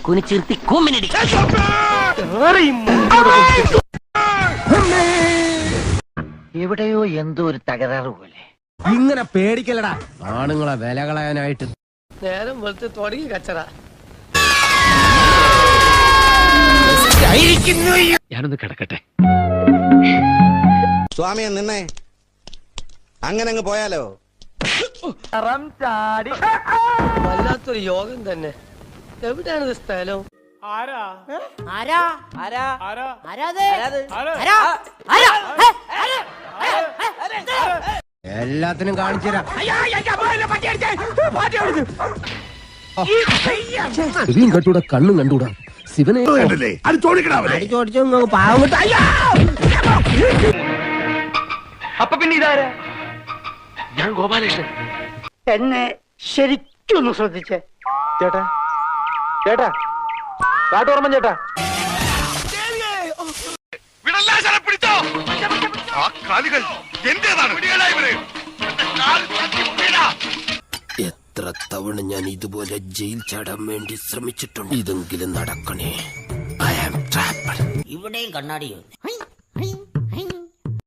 കുനിച്ചിരുത്തി കൂമിനടി. എവിടെയോ എന്തോ ഒരു തകരാറ് പോലെ. ഇങ്ങനെ പേടിക്കലടാ ആണുങ്ങളെ വില കളയാനായിട്ട്. നേരം വെളുത്ത് തുടങ്ങി കച്ചറ. ഞാനൊന്ന് കിടക്കട്ടെ. സ്വാമിയെ നിന്നെ അങ്ങനെ അങ്ങ് പോയാലോ? വല്ലാത്തൊരു യോഗം തന്നെ. എവിടെയാണിത് സ്ഥലം? എല്ലാത്തിനും കാണിച്ചുതരാം. കണ്ടൂടാ, കണ്ണും കണ്ടൂടാ. ശിവനെ അപ്പൊ പിന്നെ ഇതാരാ? ഞാൻ ഗോപാലകൃഷ്ണൻ. എന്നെ ശരിക്കൊന്ന് ശ്രദ്ധിച്ചേ. ചേട്ടാ ചേട്ടാ, കാട്ടോർമ്മൻ ചേട്ടാ. എത്ര തവണ ഞാൻ ഇതുപോലെ ജയിൽ ചാടാൻ വേണ്ടി ശ്രമിച്ചിട്ടുണ്ട്. ഇതെങ്കിലും നടക്കണേ. I am trapped. ഇവിടെയും കണ്ണാടിയോ?